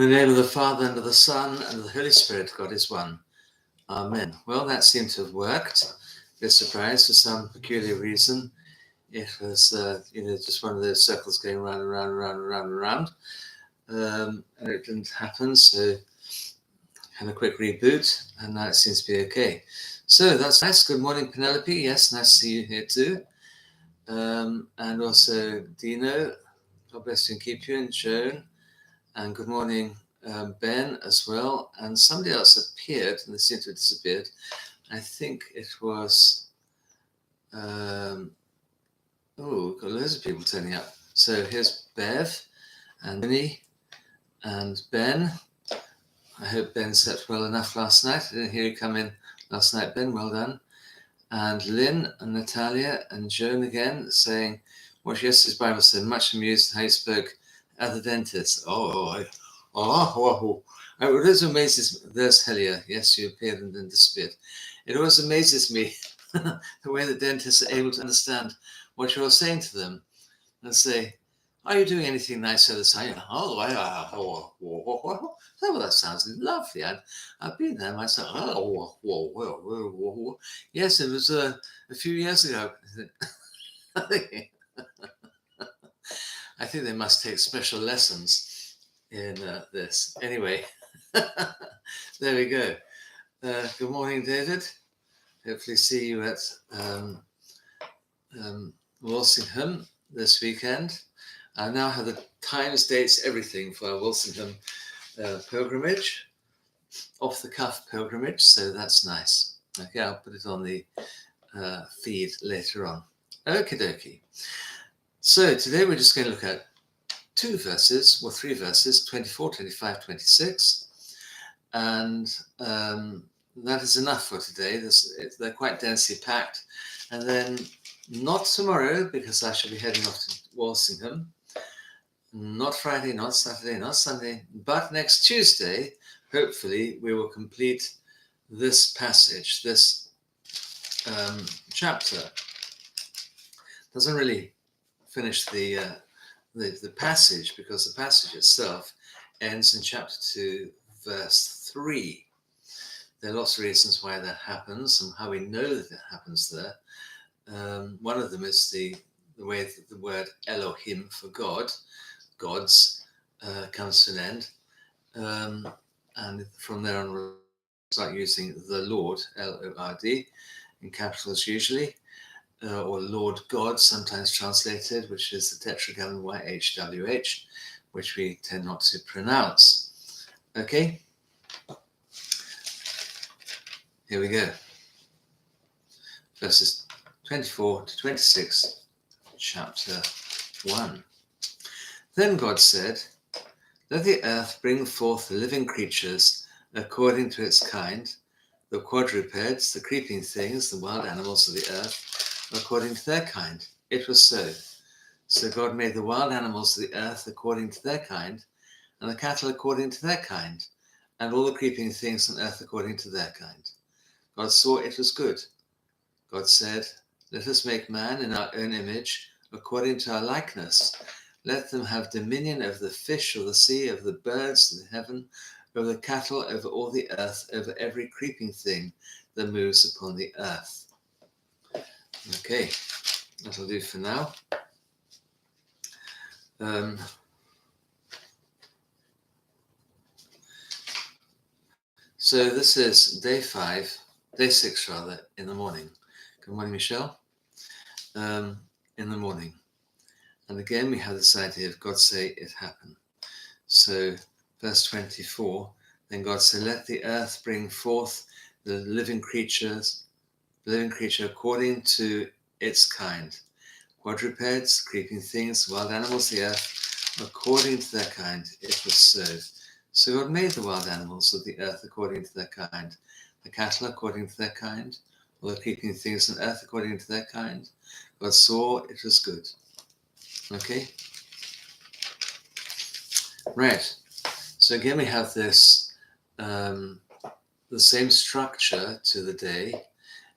In the name of the Father, and of the Son, and of the Holy Spirit, God is one. Amen. Well, that seemed to have worked. A bit surprised for some peculiar reason. It was, just one of those circles going round and round and round and round and round. And it didn't happen, so had a quick reboot, and now it seems to be okay. So that's nice. Good morning, Penelope. Yes, nice to see you here too. And also Dino. God bless you and keep you, and Joan. And good morning, Ben, as well. And somebody else appeared, and they seem to have disappeared. I think it was, we've got loads of people turning up. So here's Bev, and Winnie, and Ben. I hope Ben slept well enough last night. I didn't hear you come in last night, Ben. Well done. And Lynn, and Natalia, and Joan again, saying, what yesterday's Bible said, much amused how you spoke at the dentist. It always amazes me. There's Helia. Yes, you appeared and then disappeared. It always amazes me the way the dentists are able to understand what you're saying to them and say, are you doing anything nice for this time? That sounds lovely. I've been there myself. Yes, it was a few years ago. I think they must take special lessons in this. Anyway, there we go. Good morning, David. Hopefully see you at Walsingham this weekend. I now have the times, dates, everything for our Walsingham pilgrimage, off-the-cuff pilgrimage, so that's nice. Okay, I'll put it on the feed later on. Okie dokie. So today we're just going to look at three verses, 24, 25, 26. And that is enough for today. They're quite densely packed. And then not tomorrow, because I shall be heading off to Walsingham. Not Friday, not Saturday, not Sunday, but next Tuesday, hopefully, we will complete this passage, this chapter. Doesn't really finish the passage, because the passage itself ends in chapter 2, verse 3. There are lots of reasons why that happens and how we know that it happens there. One of them is the way that the word Elohim for gods, comes to an end. And from there on, we'll start using the Lord, L-O-R-D, in capitals usually. Or Lord God, sometimes translated, which is the tetragrammar YHWH, which we tend not to pronounce. Okay? Here we go. Verses 24 to 26, chapter 1. Then God said, let the earth bring forth the living creatures according to its kind, the quadrupeds, the creeping things, the wild animals of the earth, according to their kind. It was so. So God made the wild animals of the earth according to their kind, and the cattle according to their kind, and all the creeping things on earth according to their kind. God saw it was good. God said, let us make man in our own image, according to our likeness. Let them have dominion over the fish of the sea, over the birds of the heaven, over the cattle, over all the earth, over every creeping thing that moves upon the earth. Okay, that'll do for now. So this is day 6 rather, in the morning. Good morning, Michelle. In the morning. And again, we have this idea of God say it happened. So verse 24, then God said, let the earth bring forth the living creature according to its kind. Quadrupeds, creeping things, wild animals of the earth, according to their kind. It was so. So God made the wild animals of the earth according to their kind, the cattle according to their kind, all the creeping things on earth according to their kind. God saw it was good. Okay? Right. So again, we have this, the same structure to the day,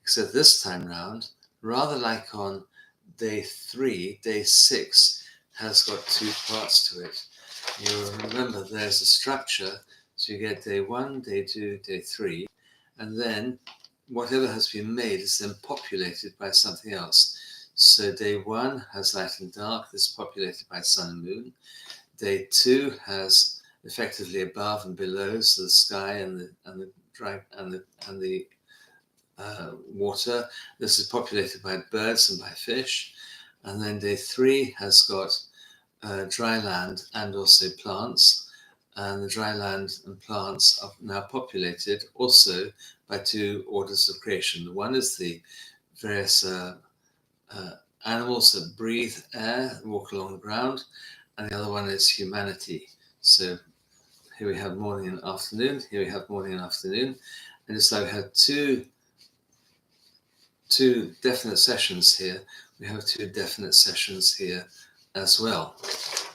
except this time round, rather like on day 3, day 6 has got 2 parts to it. you'll remember there's a structure. So you get day 1, day 2, day 3, and then whatever has been made is then populated by something else. So day 1 has light and dark, this is populated by sun and moon. Day 2 has effectively above and below, so the sky and the water. This is populated by birds and by fish. And then day 3 has got dry land and also plants. And the dry land and plants are now populated also by 2 orders of creation. The one is the various animals that breathe air, walk along the ground, and the other one is humanity. So here we have morning and afternoon, here we have morning and afternoon, and it's like we have two definite sessions here. We have 2 definite sessions here as well.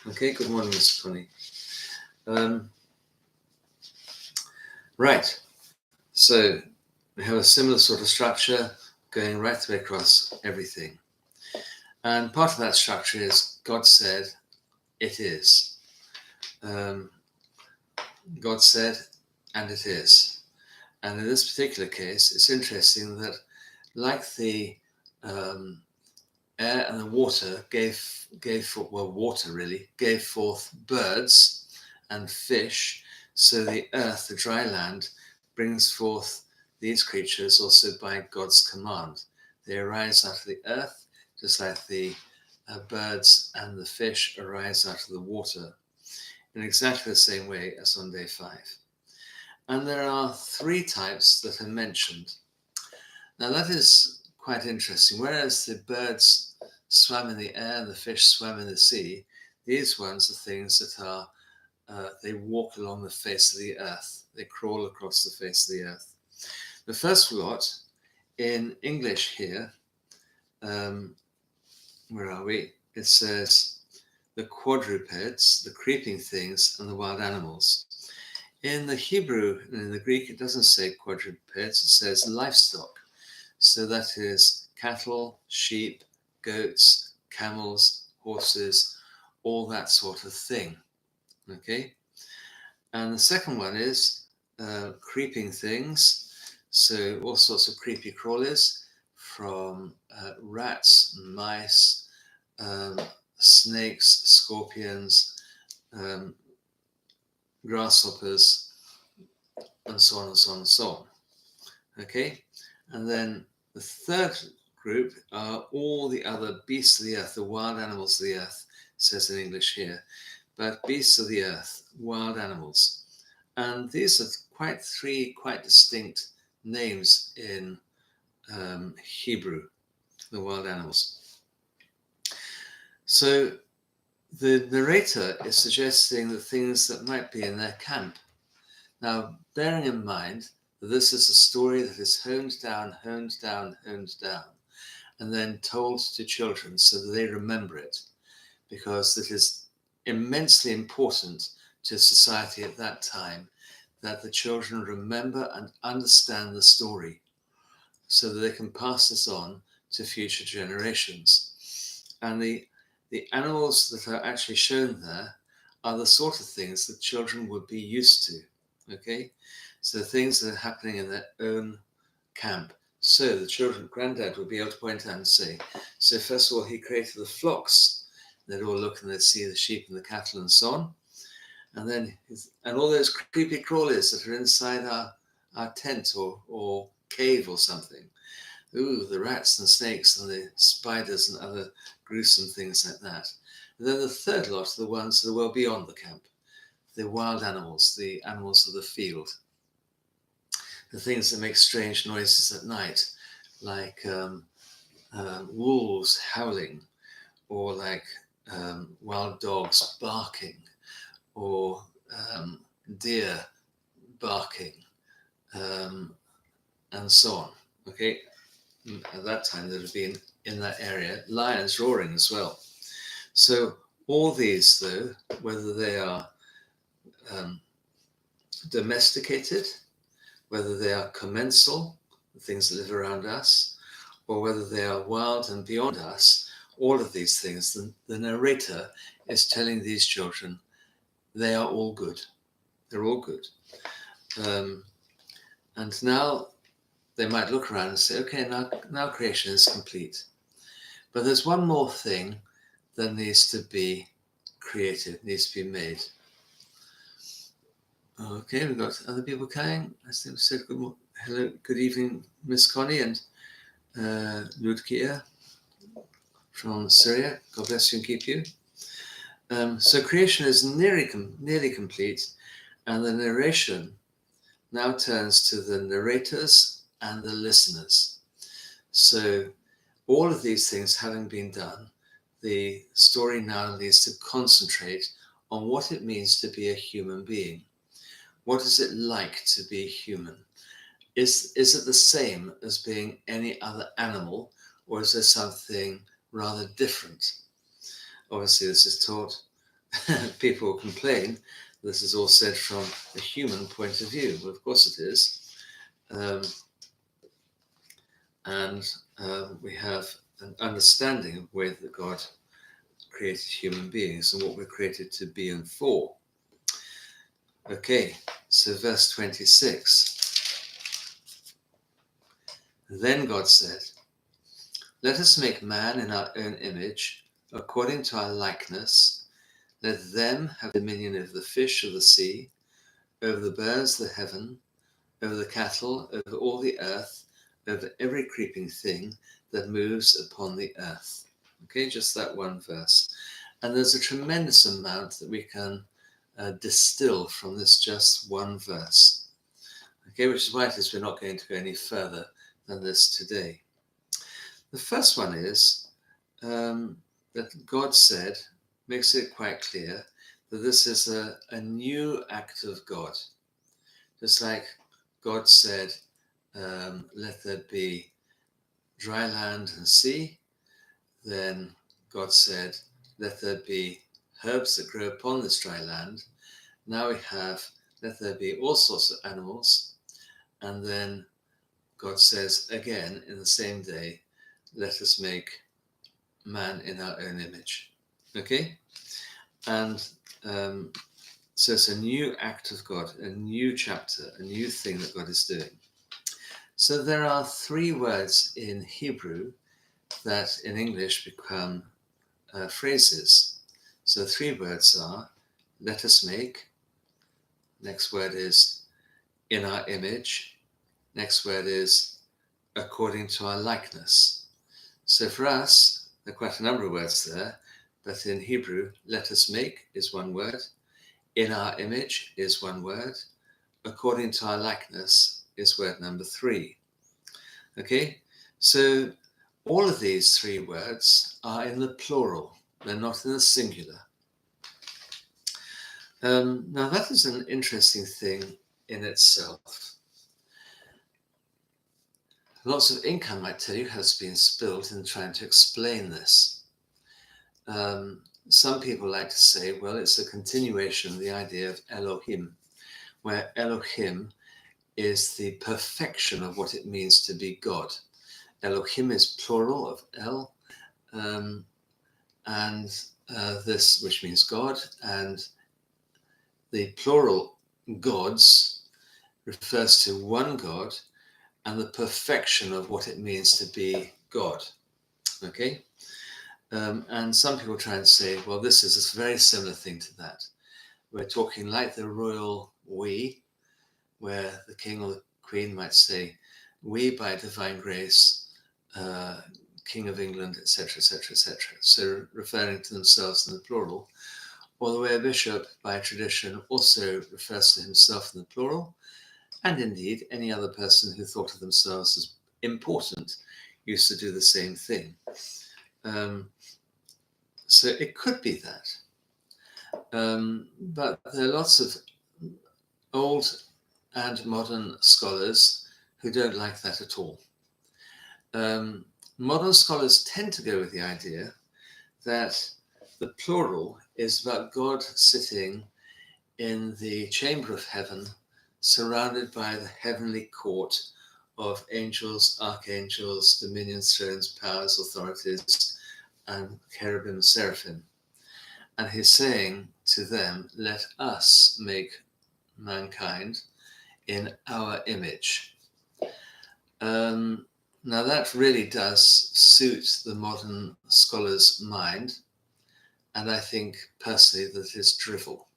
Okay, good morning, Mr. Connie. Right, so we have a similar sort of structure going right the way across everything. And part of that structure is God said, it is. God said, and it is. And in this particular case, it's interesting that like the air and the water gave forth birds and fish, so the earth, the dry land, brings forth these creatures also by God's command. They arise out of the earth, just like the birds and the fish arise out of the water, in exactly the same way as on day 5. And there are 3 types that are mentioned. Now that is quite interesting. Whereas the birds swam in the air and the fish swam in the sea, these ones are things that are, they walk along the face of the earth. They crawl across the face of the earth. The first lot in English here, where are we? It says the quadrupeds, the creeping things, and the wild animals. In the Hebrew and in the Greek, it doesn't say quadrupeds, it says livestock. So that is cattle, sheep, goats, camels, horses, all that sort of thing. Okay? And the second one is creeping things. So all sorts of creepy crawlies, from rats, mice, snakes, scorpions, grasshoppers, and so on and so on and so on. Okay? And then the third group are all the other beasts of the earth, the wild animals of the earth, says in English here. But beasts of the earth, wild animals. And these are 3 quite distinct names in Hebrew, the wild animals. So the narrator is suggesting the things that might be in their camp. Now, bearing in mind that this is a story that is honed down, and then told to children so that they remember it, because it is immensely important to society at that time that the children remember and understand the story so that they can pass this on to future generations. And the animals that are actually shown there are the sort of things that children would be used to, okay? So things that are happening in their own camp. So the children, granddad would be able to point out and say, so first of all, he created the flocks. They'd all look and they'd see the sheep and the cattle and so on. And then, all those creepy crawlies that are inside our tent or cave or something. Ooh, the rats and snakes and the spiders and other gruesome things like that. And then the third lot are the ones that are well beyond the camp. The wild animals, the animals of the field. The things that make strange noises at night, like wolves howling, or like wild dogs barking, or deer barking, and so on. Okay, at that time there would have been in that area lions roaring as well. So all these, though, whether they are domesticated, whether they are commensal, the things that live around us, or whether they are wild and beyond us, all of these things, the narrator is telling these children they are all good. They're all good. And now they might look around and say, okay, now creation is complete. But there's one more thing that needs to be created, needs to be made. Okay, we've got other people coming. I think we said hello, good evening, Miss Connie and Ludkia from Syria. God bless you and keep you. So creation is nearly complete, and the narration now turns to the narrators and the listeners. So all of these things having been done, the story now needs to concentrate on what it means to be a human being. What is it like to be human? Is it the same as being any other animal, or is there something rather different? Obviously, this is taught. People complain. This is all said from a human point of view. Well, of course it is. We have an understanding of the way that God created human beings and what we're created to be and for. Okay, so verse 26. Then God said, "Let us make man in our own image, according to our likeness. Let them have dominion over the fish of the sea, over the birds of the heaven, over the cattle, over all the earth, over every creeping thing that moves upon the earth." Okay, just that one verse. And there's a tremendous amount that we can distill from this just one verse. Okay, which is why it is we're not going to go any further than this today. The first one is that God said, makes it quite clear that this is a new act of God. Just like God said, let there be dry land and sea, then God said, let there be herbs that grow upon this dry land. Now we have, let there be all sorts of animals. And then God says again in the same day, let us make man in our own image. Okay? And so it's a new act of God, a new chapter, a new thing that God is doing. So there are three words in Hebrew that in English become phrases. So three words are, let us make. Next word is in our image. Next word is according to our likeness. So for us, there are quite a number of words there, but in Hebrew, let us make is one word. In our image is one word. According to our likeness is word number 3. Okay, so all of these three words are in the plural. They're not in the singular. Now that is an interesting thing in itself. Lots of ink, I might tell you, has been spilled in trying to explain this. Some people like to say, well, it's a continuation of the idea of Elohim, where Elohim is the perfection of what it means to be God. Elohim is plural of El, this, which means God, and the plural gods refers to one God and the perfection of what it means to be God. Okay? And some people try and say, well, this is a very similar thing to that. We're talking like the royal we, where the king or the queen might say, we by divine grace, King of England, etc., etc., etc. So referring to themselves in the plural. Or the way a bishop by tradition also refers to himself in the plural. And indeed, any other person who thought of themselves as important used to do the same thing. So it could be that. But there are lots of old and modern scholars who don't like that at all. Modern scholars tend to go with the idea that the plural is about God sitting in the chamber of heaven, surrounded by the heavenly court of angels, archangels, dominions, thrones, powers, authorities, and cherubim, seraphim. And he's saying to them, let us make mankind in our image. Now that really does suit the modern scholar's mind, and I think personally that is drivel.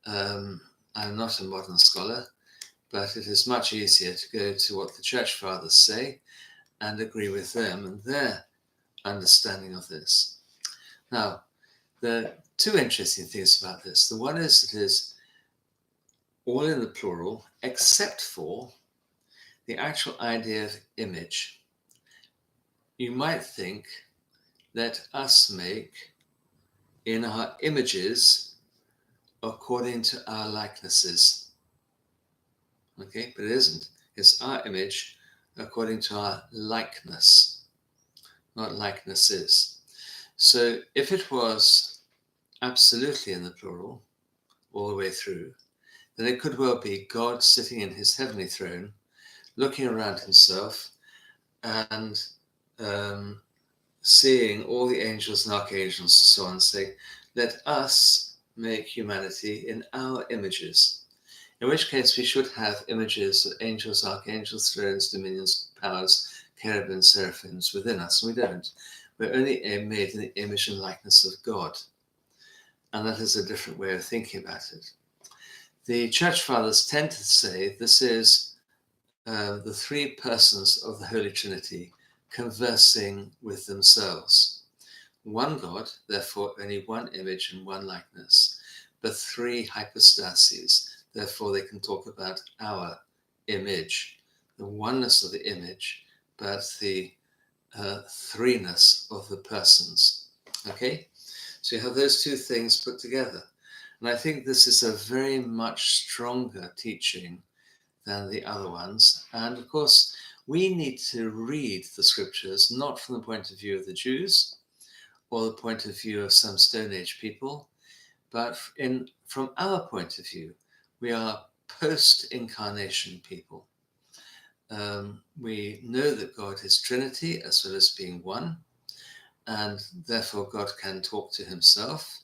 I'm not a modern scholar, but it is much easier to go to what the Church Fathers say and agree with them and their understanding of this. Now, there are two interesting things about this. The one is it is all in the plural, except for the actual idea of image. You might think, let us make in our images according to our likenesses. Okay, but it isn't. It's our image according to our likeness, not likenesses. So if it was absolutely in the plural all the way through, then it could well be God sitting in his heavenly throne, looking around himself and seeing all the angels and archangels and so on, saying, let us make humanity in our images. In which case we should have images of angels, archangels, thrones, dominions, powers, cherubim, seraphims within us. We don't. We're only made in the image and likeness of God. And that is a different way of thinking about it. The Church Fathers tend to say this is the three persons of the Holy Trinity conversing with themselves. One God, therefore only one image and one likeness, but three hypostases, therefore they can talk about our image, the oneness of the image, but the threeness of the persons. Okay? So you have those two things put together. And I think this is a very much stronger teaching than the other ones. And of course, we need to read the scriptures not from the point of view of the Jews or the point of view of some Stone Age people, but from our point of view. We are post-incarnation people. We know that God is Trinity as well as being one, and therefore God can talk to himself.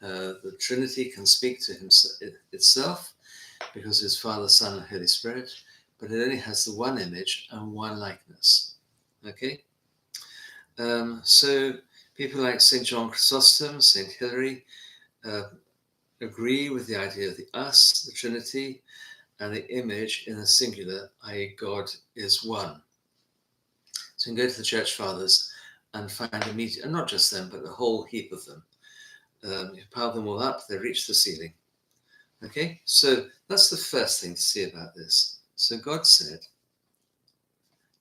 The Trinity can speak to itself because it's Father, Son, and Holy Spirit, but it only has the one image and one likeness. Okay? So people like St. John Chrysostom, St. Hilary, agree with the idea of the us, the Trinity, and the image in the singular, i.e. God is one. So you can go to the Church Fathers and find immediate, and not just them, but a whole heap of them. You pile them all up, they reach the ceiling. Okay, so that's the first thing to see about this. So God said,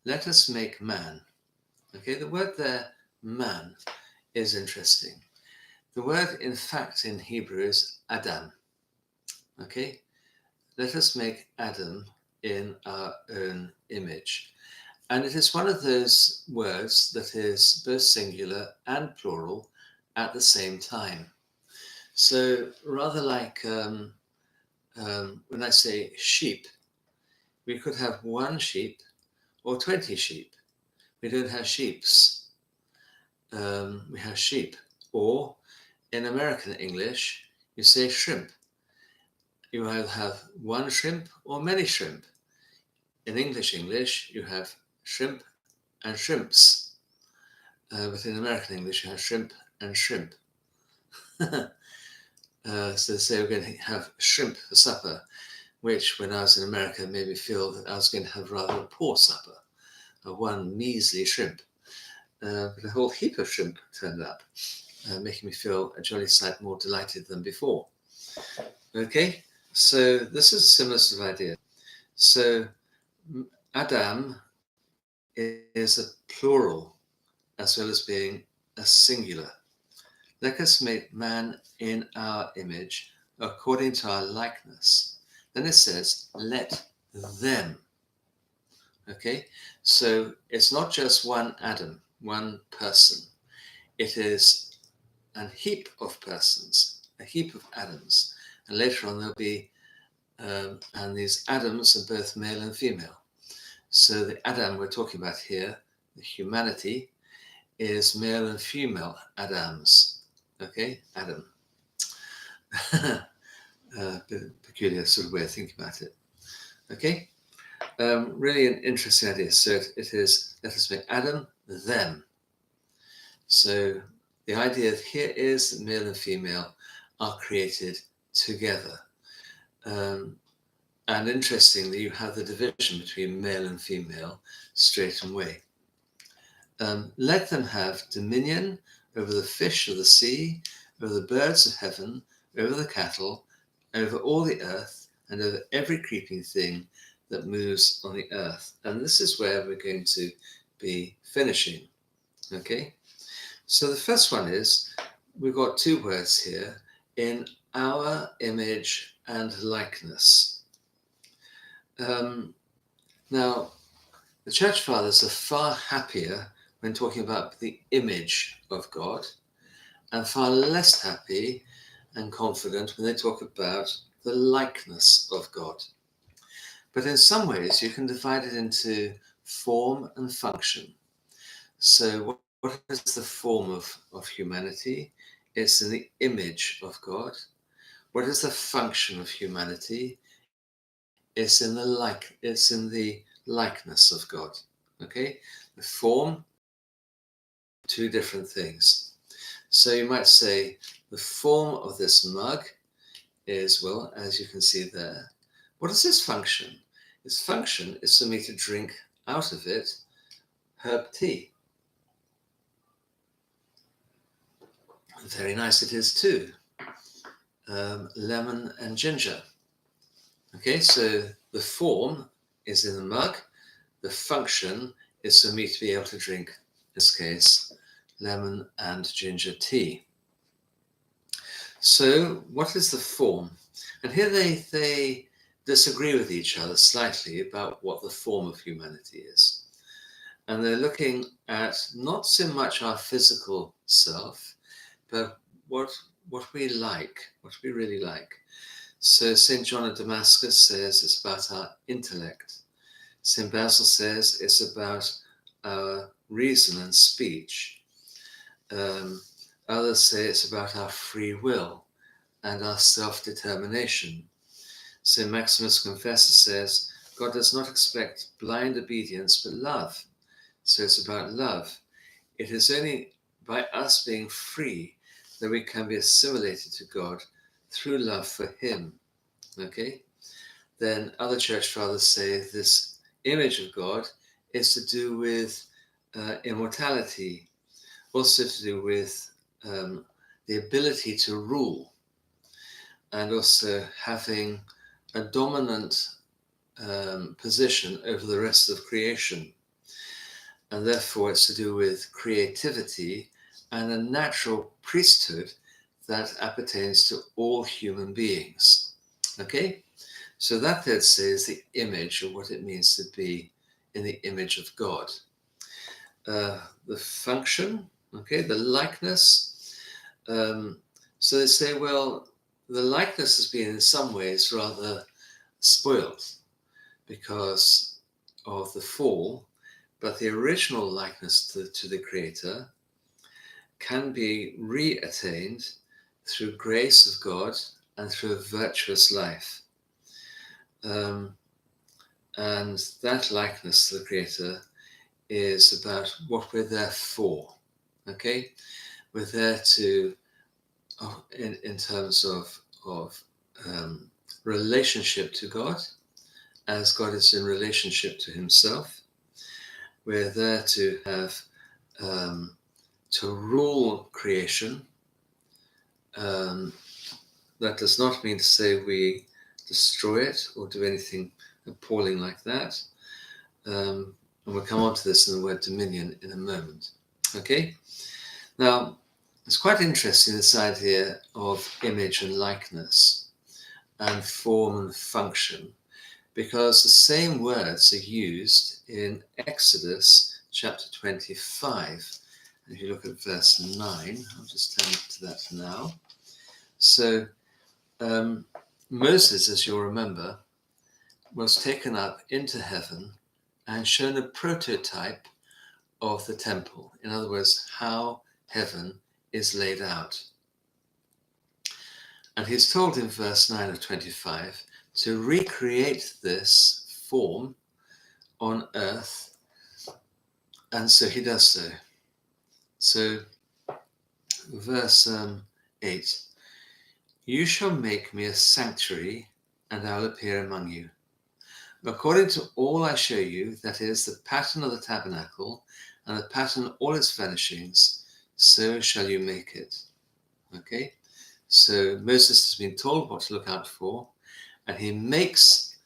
let us make man. Okay, the word there, man, is interesting. The word, in fact, in Hebrew is Adam. Okay, let us make Adam in our own image. And it is one of those words that is both singular and plural at the same time. So rather like when I say sheep, we could have one sheep or 20 sheep. We don't have sheeps. We have sheep. Or in American English, you say shrimp. You either have one shrimp or many shrimp. In English, you have shrimp and shrimps. But in American English, you have shrimp and shrimp. So they say we're going to have shrimp for supper, which when I was in America made me feel that I was going to have rather a poor supper, one measly shrimp. But a whole heap of shrimp turned up, making me feel a jolly sight more delighted than before. Okay, so this is a similar sort of idea. So Adam is a plural as well as being a singular. Let us make man in our image according to our likeness. Then it says, let them. Okay, so it's not just one Adam, one person. It is a heap of persons, a heap of Adams. And later on there'll be, and these Adams are both male and female. So the Adam we're talking about here, the humanity, is male and female Adams. Okay, Adam. Peculiar sort of way of thinking about it. Okay, really an interesting idea. So it is, let us make Adam, them. So the idea here is that male and female are created together. And interestingly, you have the division between male and female straight away. Let them have dominion over the fish of the sea, over the birds of heaven, over the cattle, over all the earth, and over every creeping thing that moves on the earth. And this is where we're going to be finishing. Okay? So the first one is, we've got two words here, in our image and likeness. Now, the Church Fathers are far happier when talking about the image of God, and far less happy and confident when they talk about the likeness of God. But in some ways, you can divide it into form and function. So what is the form of humanity? It's in the image of God. What is the function of humanity? It's in the likeness of God. Okay? The form, two different things. So you might say the form of this mug is, well, as you can see there. What is its function? Its function is for me to drink out of it herb tea. Very nice it is too. Lemon and ginger. Okay, so the form is in the mug. The function is for me to be able to drink, in this case, lemon and ginger tea. So what is the form? And here they disagree with each other slightly about what the form of humanity is. And they're looking at not so much our physical self, but what we like, what we really like. So St. John of Damascus says it's about our intellect. St. Basil says it's about our reason and speech. Others say it's about our free will and our self-determination. St. Maximus Confessor says, God does not expect blind obedience, but love. So it's about love. It is only by us being free that we can be assimilated to God through love for him. Okay? Then other church fathers say this image of God is to do with immortality, also to do with the ability to rule, and also having a dominant position over the rest of creation. And therefore it's to do with creativity and a natural priesthood that appertains to all human beings. Okay? So that, let's say, is the image of what it means to be in the image of God. The function, okay, the likeness. So they say, well, the likeness has been in some ways rather spoiled because of the fall, but the original likeness to the Creator can be re-attained through grace of God and through a virtuous life. And that likeness to the Creator is about what we're there for. Okay, we're there to, in terms of relationship to God, as God is in relationship to Himself. We're there to have to rule creation. That does not mean to say we destroy it or do anything appalling like that. And we'll come on to this in the word dominion in a moment. Okay? Now, it's quite interesting, this idea of image and likeness and form and function, because the same words are used in Exodus chapter 25. If you look at verse 9, I'll just turn to that now. So, Moses, as you'll remember, was taken up into heaven and shown a prototype of the temple. In other words, how heaven is laid out. And he's told in verse 9 of 25 to recreate this form on earth, and so he does so. So, verse 8, you shall make me a sanctuary, and I'll appear among you. According to all I show you, that is, the pattern of the tabernacle, and the pattern of all its furnishings, so shall you make it. Okay? So Moses has been told what to look out for, and he makes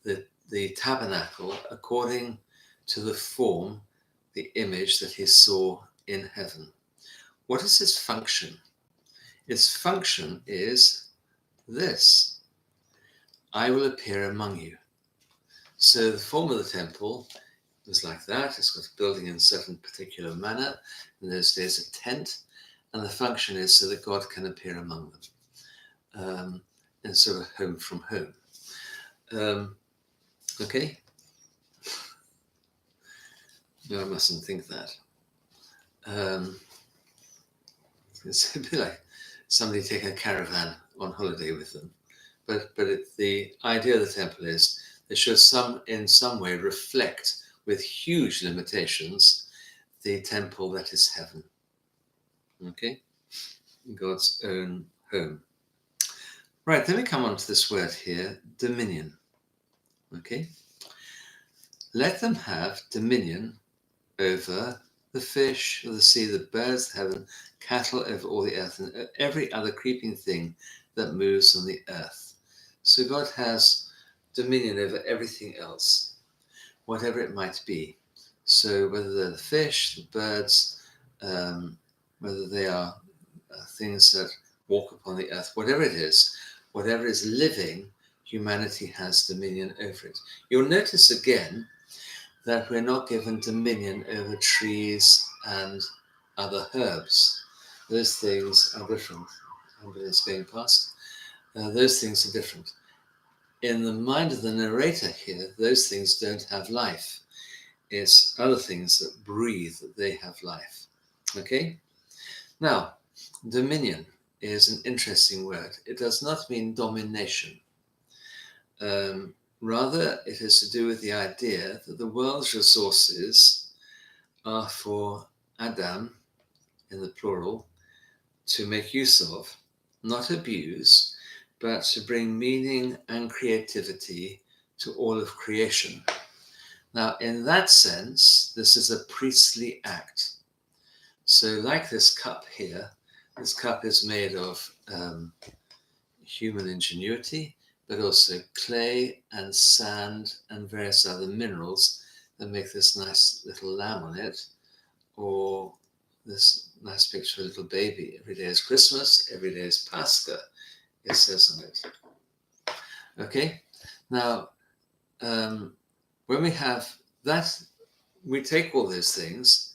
the tabernacle according to the form, the image that he saw in heaven. What is its function? Its function is this: I will appear among you. So the form of the temple was like that. It's got a building in a certain particular manner. In those days, a tent. And the function is so that God can appear among them. And sort of home from home. Okay? No, I mustn't think that. It's a bit like somebody taking a caravan on holiday with them. But the idea of the temple is it should in some way reflect, with huge limitations, the temple that is heaven. Okay? God's own home. Right, then we come on to this word here, dominion. Okay? Let them have dominion over the fish of the sea, the birds of heaven, cattle over all the earth, and every other creeping thing that moves on the earth. So God has dominion over everything else, whatever it might be. So whether they're the fish, the birds, whether they are things that walk upon the earth, whatever it is, whatever is living, humanity has dominion over it. You'll notice again that we're not given dominion over trees and other herbs. Those things are different. Ambulance going past. Those things are different. In the mind of the narrator here, those things don't have life. It's other things that breathe, that they have life. Okay? Now, dominion is an interesting word. It does not mean domination. Rather, it is to do with the idea that the world's resources are for Adam, in the plural, to make use of, not abuse, but to bring meaning and creativity to all of creation. Now, in that sense, this is a priestly act. So like this cup here, this cup is made of human ingenuity, but also clay and sand and various other minerals that make this nice little lamb on it, or this nice picture of a little baby. Every day is Christmas, every day is Pascha, it says on it. Okay, now when we have that, we take all those things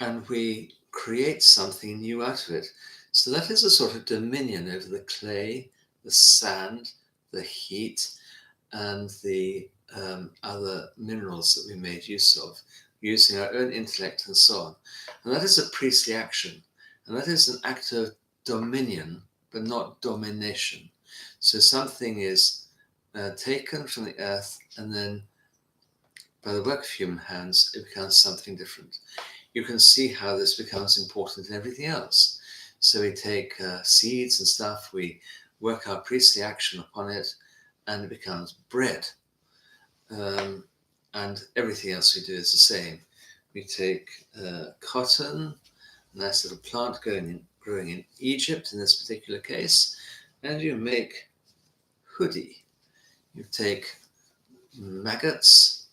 and we create something new out of it. So that is a sort of dominion over the clay, the sand, the heat, and the other minerals that we made use of, using our own intellect and so on. And that is a priestly action. And that is an act of dominion, but not domination. So something is taken from the earth, and then by the work of human hands, it becomes something different. You can see how this becomes important in everything else. So we take seeds and stuff, we work our priestly action upon it, and it becomes bread. And everything else we do is the same. We take cotton, a nice little plant growing in Egypt in this particular case, and you make hoodie. You take maggots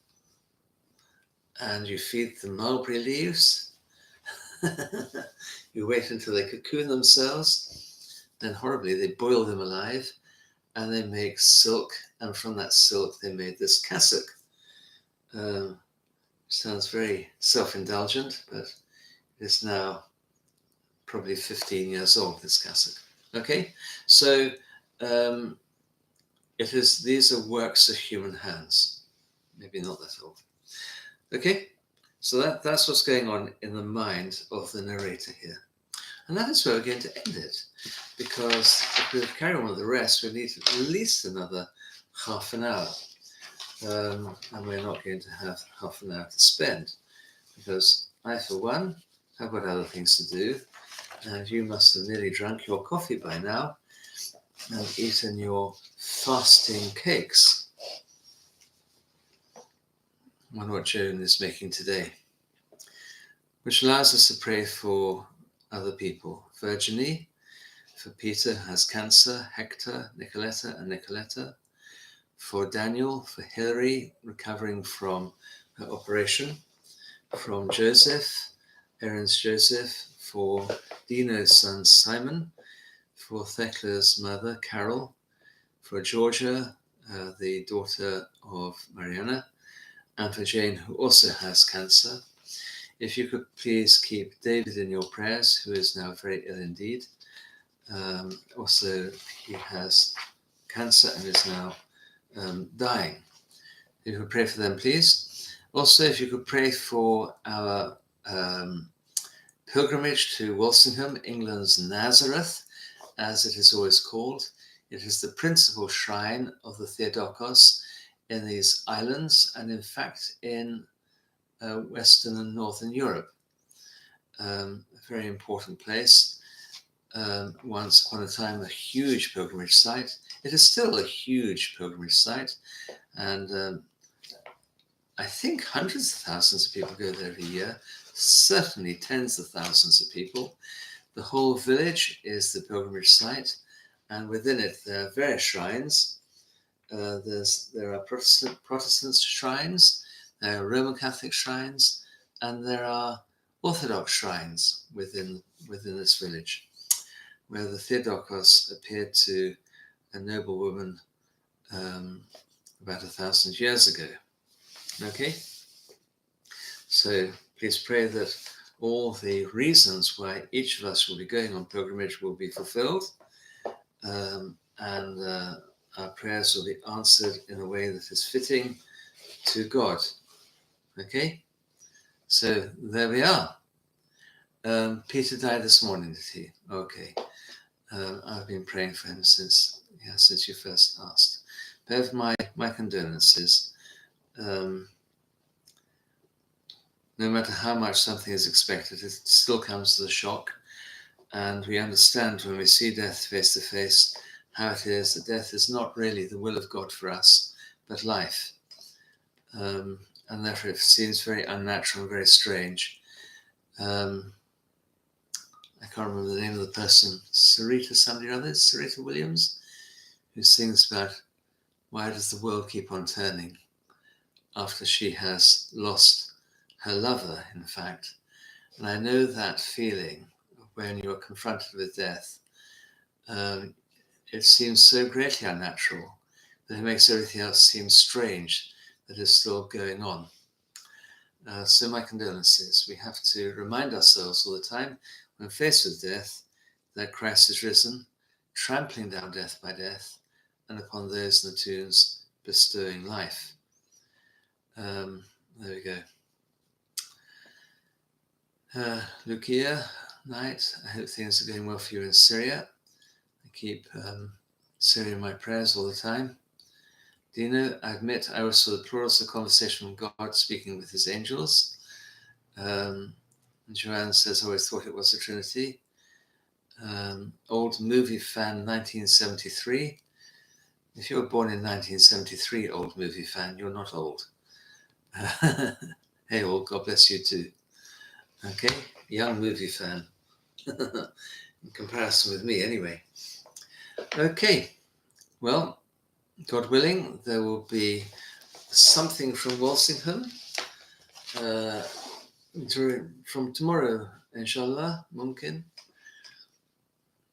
and you feed the mulberry leaves. You wait until they cocoon themselves, then horribly they boil them alive, and they make silk, and from that silk they made this cassock. Sounds very self-indulgent, but it's now probably 15 years old, this cassock. Okay, so these are works of human hands. Maybe not that old. Okay, So that's what's going on in the mind of the narrator here. And that is where we're going to end it, because if we carry on with the rest, we need at least another half an hour. And we're not going to have half an hour to spend, because I, for one, have got other things to do, and you must have nearly drunk your coffee by now and eaten your fasting cakes. I wonder what Joan is making today, which allows us to pray for other people. Virginie, for Peter who has cancer, Hector, Nicoletta and Nicoletta, for Daniel, for Hilary recovering from her operation, from Joseph, Aaron's Joseph, for Dino's son Simon, for Thecla's mother Carol, for Georgia, the daughter of Mariana, and for Jane, who also has cancer. If you could please keep David in your prayers, who is now very ill indeed. Also, he has cancer and is now dying. If you could pray for them, please. Also, if you could pray for our pilgrimage to Walsingham, England's Nazareth, as it is always called. It is the principal shrine of the Theotokos in these islands, and in fact in Western and Northern Europe. A very important place. Once upon a time, a huge pilgrimage site. It is still a huge pilgrimage site, and I think hundreds of thousands of people go there every year, certainly tens of thousands of people. The whole village is the pilgrimage site, and within it there are various shrines. There are Protestant shrines, there are Roman Catholic shrines, and there are Orthodox shrines within this village, where the Theotokos appeared to a noble woman about 1,000 years ago. Okay? So please pray that all the reasons why each of us will be going on pilgrimage will be fulfilled, and our prayers will be answered in a way that is fitting to God. Okay? So there we are. Peter died this morning, did he? Okay. I've been praying for him since you first asked. Bear my condolences. No matter how much something is expected, it still comes as a shock. And we understand when we see death face to face how it is that death is not really the will of God for us, but life. And therefore it seems very unnatural and very strange. I can't remember the name of the person, Sarita somebody or other, Sarita Williams, who sings about why does the world keep on turning after she has lost her lover, in fact. And I know that feeling when you are confronted with death. It seems so greatly unnatural that it makes everything else seem strange that is still going on. So my condolences. We have to remind ourselves all the time when faced with death that Christ is risen, trampling down death by death, and upon those in the tombs bestowing life. There we go. Lucia, night. I hope things are going well for you in Syria. I keep Syria in my prayers all the time. Dino, I admit I also applaud the conversation with God speaking with his angels. Joanne says, I always thought it was the Trinity. Old movie fan 1973. If you were born in 1973, old movie fan, you're not old. Hey, old, God bless you too. Okay, young movie fan. In comparison with me, anyway. Okay, well, God willing, there will be something from Walsingham from tomorrow, inshallah, mumkin.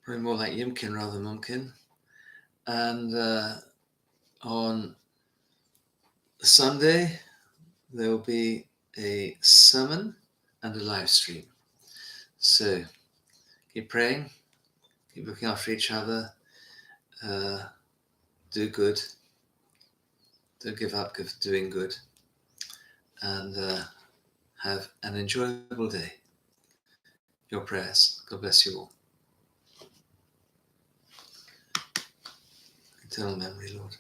Probably more like yimkin rather than mumkin. And on Sunday, there will be a sermon and a live stream. So keep praying, keep looking after each other, do good, don't give up doing good, and Have an enjoyable day. Your prayers. God bless you all. Eternal memory, Lord.